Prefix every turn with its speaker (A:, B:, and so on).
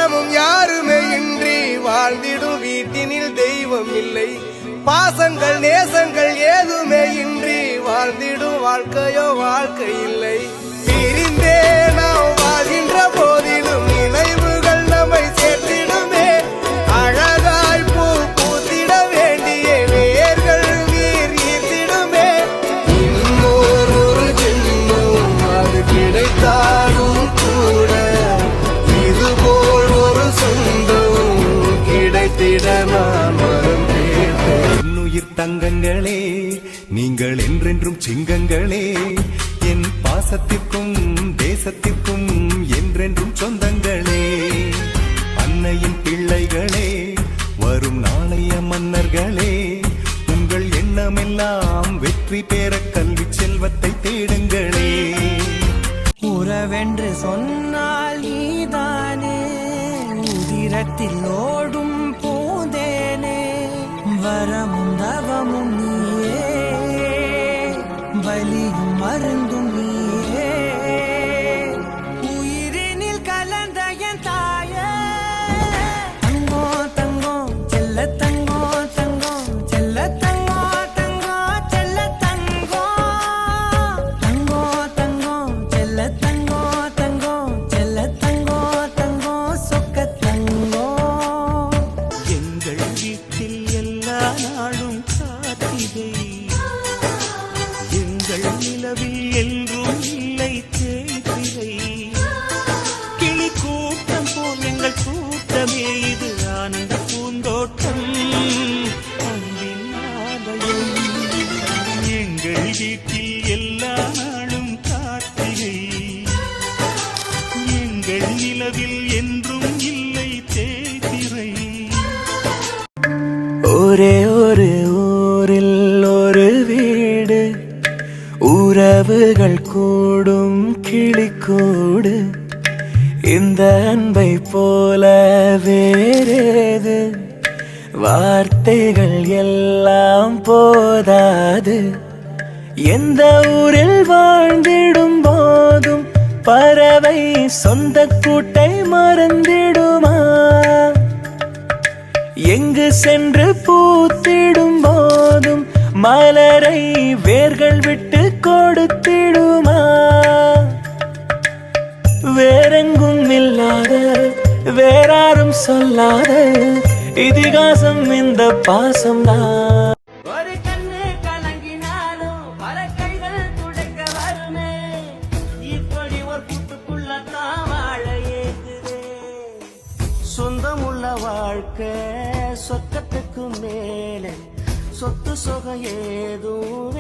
A: ஆழமும் யாருமே இன்றி வாழ்ந்திடும் வீட்டினில் தெய்வம் இல்லை. பாசங்கள் நேசங்கள் ஏதுமே இன்றி வாழ்ந்திடும் வாழ்க்கையோ வாழ்க்கை இல்லை. பிரிந்தே நாம் வாழ்கின்ற போதிலும் நினைவுகள் நம்மை சேர்த்திடுமே. அழகாய் பூ பூத்திட வேண்டிய வேர்கள் நீர் ஈர்த்திடுமே. இன்னொரு ஜென்மம் அது கிடைத்தாலும் கூட இதுபோல் ஒரு சொந்தம் கிடைத்திட நான் வரும்.
B: இன்னுயிர் தங்கங்களே, நீங்கள் என்றென்றும் சிங்கங்களே, என் பாசத்திற்கும் தேசத்திற்கும் என்றென்றும் சொந்தங்களே. அன்னையின் பிள்ளைகளே, வரும் நாளைய மன்னர்களே, உங்கள் எண்ணமெல்லாம் வெற்றி பெற கல்வி செல்வத்தை தேடுங்களே.
C: உறவென்று சொன்னால் நீதானே, உதிரத்தில் ஓடும் பூந்தேனே, வரமும் தவமும் நீயே, வலியும் மருந்தும் நீயே, உயிரினில் கலந்த என் தாயே. தங்கோ தங்கோ செல்ல தங்கோ தங்கோ செல்ல தங்கோ தங்கோ செல்ல தங்கோ தங்கோ தங்கோ செல்ல தங்கோ தங்கோ செல்ல தங்கோ தங்கோ சொக்க தங்கோ.
D: எங்கள் வீட்டில் எல்லா நாளும் காத்திரை, எங்கள் நிலவில் என்றும் இல்லை தேய்திரை. கிளி கூட்டம் போல் எங்கள் கூட்டமே, இது ஆனந்த பூந்தோட்டம் அன்பின் ஆலயம். எங்கள் வீட்டில் எல்லா நாளும் காத்திரை, எங்கள் நிலவில் என்றும் இல்லை தேய்திரை.
C: ஒரே ஒரு ஊரில் ஒரு வீடு, உறவுகள் கூடும் கிளிக்கூடு. இந்த அன்பை போல வேறேது, வார்த்தைகள் எல்லாம் போதாது. எந்த ஊரில் வாழ்ந்திடும் போதும் பறவை சொந்த கூட்டை மறந்திடுமா? எங்கு சென்று பூத்திடும் போதும் மலரை வேர்கள் விட்டு கொடுத்திடுமா? வேறெங்கும் இல்லாத வேறாரும் சொல்லாத இதிகாசம் இந்த பாசம்தான்.
E: ஒரு கண்ணு கலங்கினாலும் பல கைகள் துடைக்க வருமே, இப்படி ஒரு கூட்டுக்குள்ளத்தான் வாழ ஏகுதே. சொந்தமுள்ள வாழ்க்கை சொர்க்கத்துக்கு மேலே, சொத்து சொகம் ஏதும்